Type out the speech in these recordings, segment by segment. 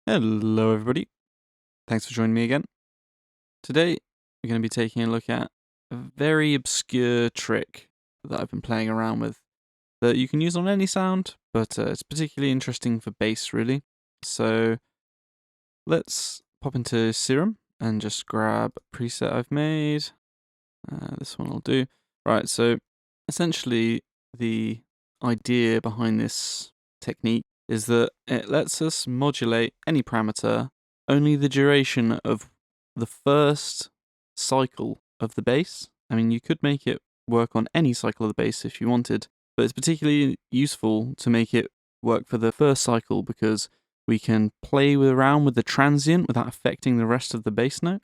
Hello everybody, thanks for joining me again. Today we're going to be taking a look at a very obscure trick that I've been playing around with that you can use on any sound, but it's particularly interesting for bass really. So let's pop into Serum and just grab a preset I've made. This one will do. Right, so essentially the idea behind this technique is that it lets us modulate any parameter only the duration of the first cycle of the bass. I mean, you could make it work on any cycle of the bass if you wanted, but it's particularly useful to make it work for the first cycle because we can play around with the transient without affecting the rest of the bass note.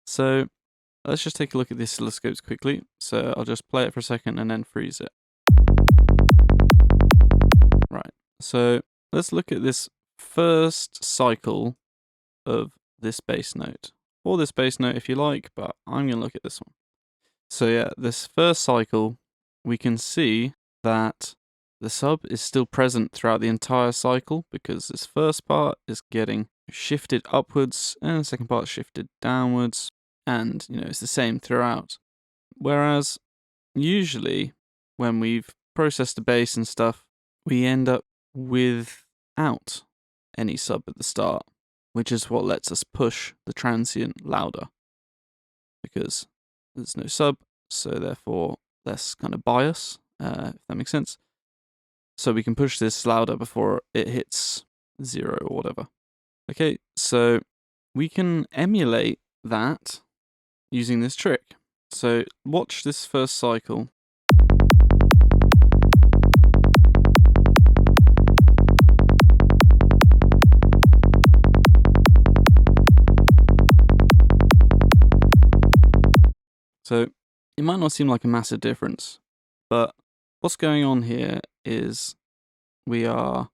So let's just take a look at the oscilloscopes quickly. So I'll just play it for a second and then freeze it. Right, so let's look at this first cycle of this bass note. Or this bass note if you like, but I'm going to look at this one. So yeah, this first cycle, we can see that the sub is still present throughout the entire cycle because this first part is getting shifted upwards and the second part shifted downwards, and it's the same throughout. Whereas usually when we've processed the bass and stuff, we end up without any sub at the start, which is what lets us push the transient louder because there's no sub, so therefore less kind of bias, if that makes sense. So we can push this louder before it hits 0 or whatever. Okay, so we can emulate that using this trick. So watch this first cycle. So it might not seem like a massive difference, but what's going on here is we are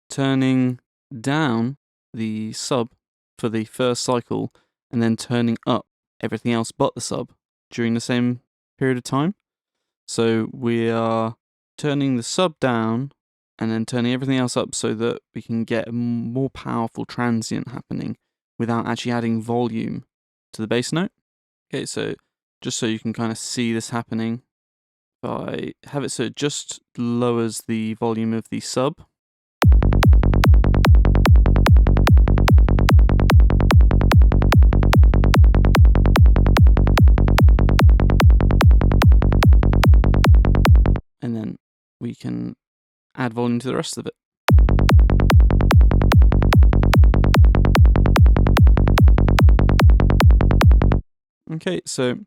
turning down the sub for the first cycle and then turning up everything else but the sub during the same period of time. So we are turning the sub down and then turning everything else up so that we can get a more powerful transient happening without actually adding volume to the bass note. Okay, so just so you can kind of see this happening, if I have it so it just lowers the volume of the sub. And then we can add volume to the rest of it. Okay, so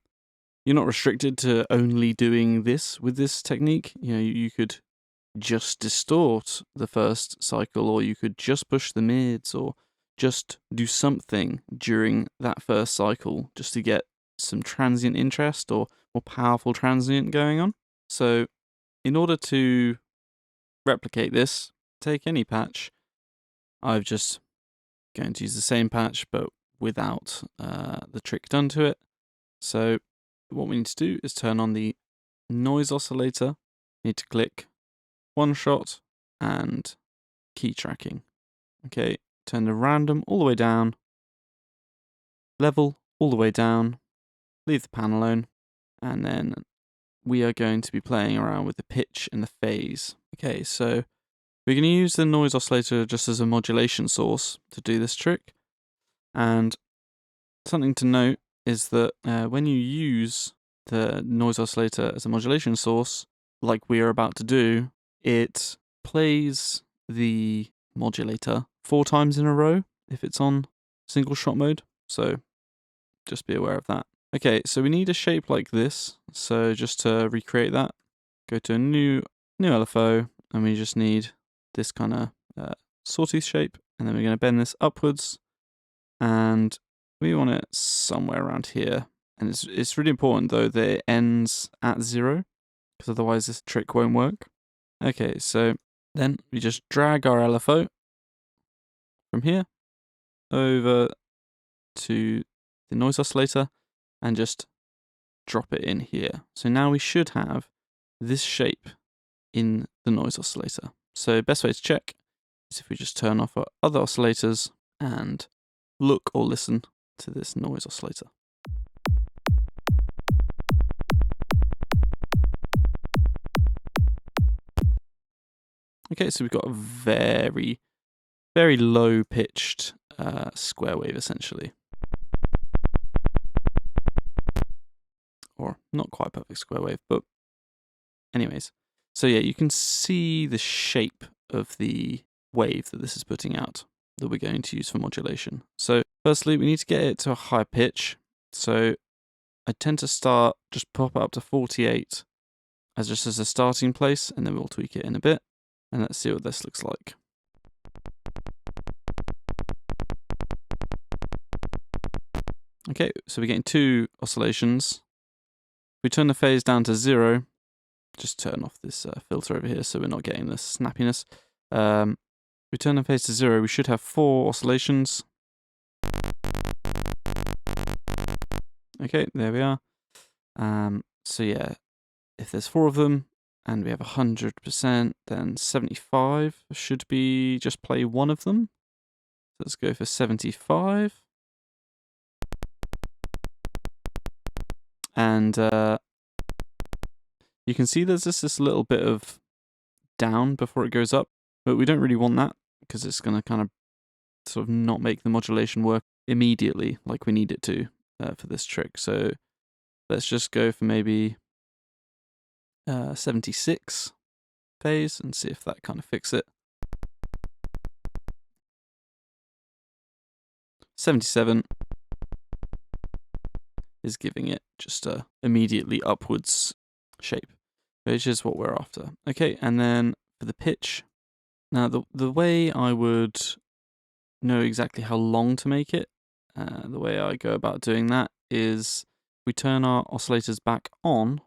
you're not restricted to only doing this with this technique. You could just distort the first cycle, or you could just push the mids, or just do something during that first cycle just to get some transient interest or more powerful transient going on. So in order to replicate this, take any patch. I'm just going to use the same patch but without the trick done to it. So what we need to do is turn on the noise oscillator. You need to click one shot and key tracking. Okay, turn the random all the way down, level all the way down, leave the pan alone, and then we are going to be playing around with the pitch and the phase. Okay, so we're going to use the noise oscillator just as a modulation source to do this trick. And something to note is that when you use the noise oscillator as a modulation source, like we are about to do, it plays the modulator 4 times in a row if it's on single shot mode. So just be aware of that. Okay, so we need a shape like this. So just to recreate that, go to a new LFO, and we just need this kind of sawtooth shape, and then we're going to bend this upwards, and we want it somewhere around here. And it's really important though that it ends at 0, because otherwise this trick won't work. Okay, so then we just drag our LFO from here over to the noise oscillator and just drop it in here. So now we should have this shape in the noise oscillator. So best way to check is if we just turn off our other oscillators and look or listen to this noise oscillator. Okay, so we've got a very, very low pitched square wave essentially. Or not quite perfect square wave, but anyways. So yeah, you can see the shape of the wave that this is putting out that we're going to use for modulation. So firstly, we need to get it to a high pitch. So I tend to just pop it up to 48 as a starting place, and then we'll tweak it in a bit. And let's see what this looks like. Okay, so we're getting 2 oscillations. We turn the phase down to 0. Just turn off this filter over here so we're not getting this snappiness. We turn the phase to 0. We should have 4 oscillations. Okay, there we are. So yeah, if there's 4 of them and we have 100%, then 75 should be just play 1 of them. Let's go for 75. And you can see there's just this little bit of down before it goes up, but we don't really want that because it's going to kind of sort of not make the modulation work immediately like we need it to for this trick. So let's just go for maybe 76 phase and see if that kind of fixes it. 77 is giving it just a immediately upwards shape, which is what we're after. Okay, and then for the pitch, now the way I would know exactly how long to make it, the way I go about doing that is we turn our oscillators back on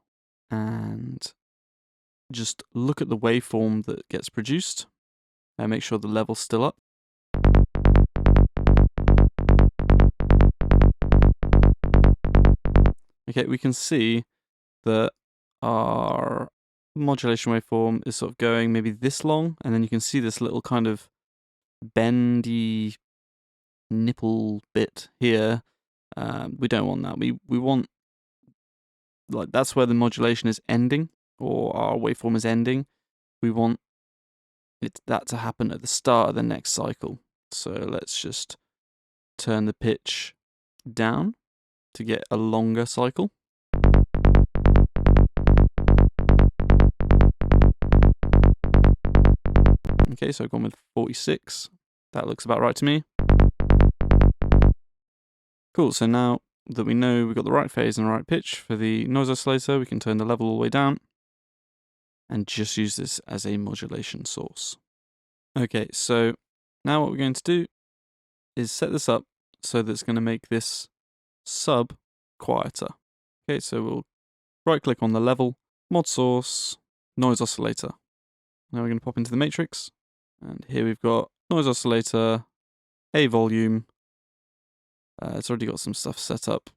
and just look at the waveform that gets produced and make sure the level's still up. Okay, we can see that our modulation waveform is sort of going maybe this long, and then you can see this little kind of bendy nipple bit here. We don't want that. We want, like, that's where the modulation is ending, or our waveform is ending. We want that to happen at the start of the next cycle. So let's just turn the pitch down to get a longer cycle. Okay, so I've gone with 46. That looks about right to me. Cool, so now that we know we've got the right phase and the right pitch for the noise oscillator, we can turn the level all the way down and just use this as a modulation source. Okay, so now what we're going to do is set this up so that it's going to make this sub quieter. Okay, so we'll right click on the level, mod source, noise oscillator. Now we're going to pop into the matrix, and here we've got noise oscillator, A volume. It's already got some stuff set up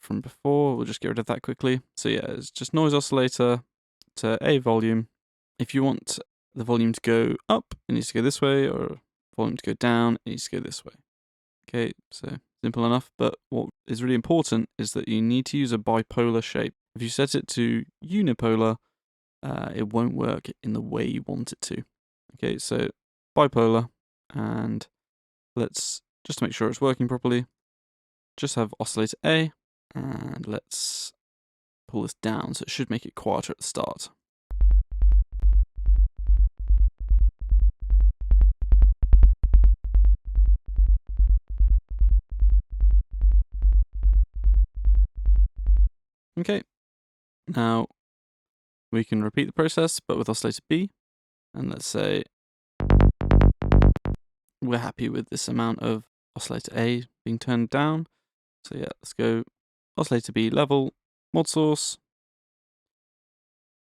from before. We'll just get rid of that quickly. So yeah, it's just noise oscillator to A volume. If you want the volume to go up, it needs to go this way, or volume to go down, it needs to go this way. Okay, so simple enough, but what is really important is that you need to use a bipolar shape. If you set it to unipolar, it won't work in the way you want it to. Okay, so bipolar, and let's just to make sure it's working properly, just have oscillator A, and let's pull this down so it should make it quieter at the start. Okay, now we can repeat the process, but with oscillator B, and let's say we're happy with this amount of oscillator A being turned down. So yeah, let's go oscillator B level, mod source,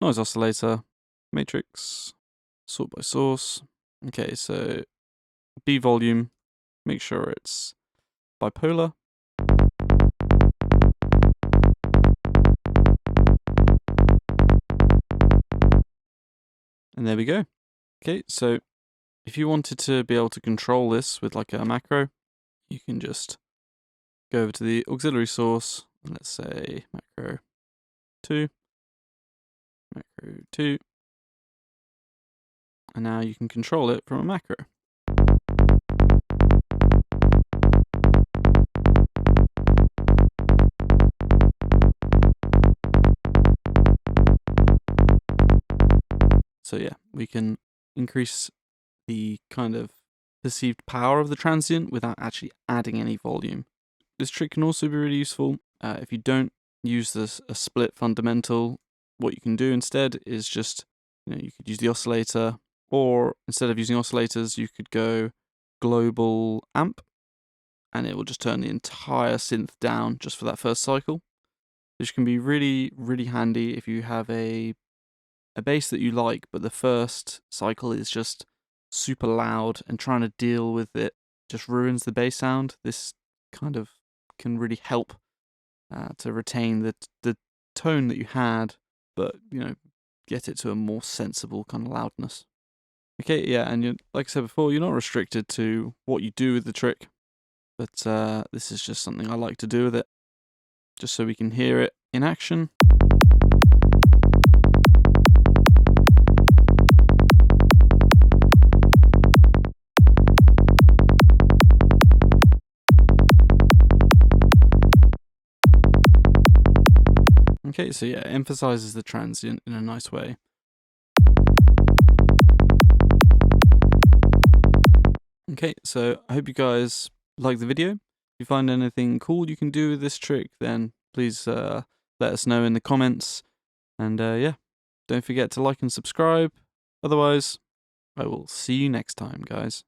noise oscillator, matrix, sort by source. Okay, so B volume, make sure it's bipolar. And there we go. Okay, so If you wanted to be able to control this with like a macro, you can just go over to the auxiliary source, and let's say macro 2, macro 2, and now you can control it from a macro. So yeah, we can increase the kind of perceived power of the transient without actually adding any volume. This trick can also be really useful if you don't use a split fundamental. What you can do instead is just, you could use the oscillator, or instead of using oscillators, you could go global amp, and it will just turn the entire synth down just for that first cycle, which can be really, really handy if you have a bass that you like, but the first cycle is just super loud, and trying to deal with it just ruins the bass sound. This kind of can really help to retain the tone that you had, but get it to a more sensible kind of loudness. Okay, yeah, and like I said before, you're not restricted to what you do with the trick, but this is just something I like to do with it, just so we can hear it in action. Okay, so yeah, it emphasizes the transient in a nice way. Okay, so I hope you guys like the video. If you find anything cool you can do with this trick, then please let us know in the comments. And yeah, don't forget to like and subscribe. Otherwise, I will see you next time, guys.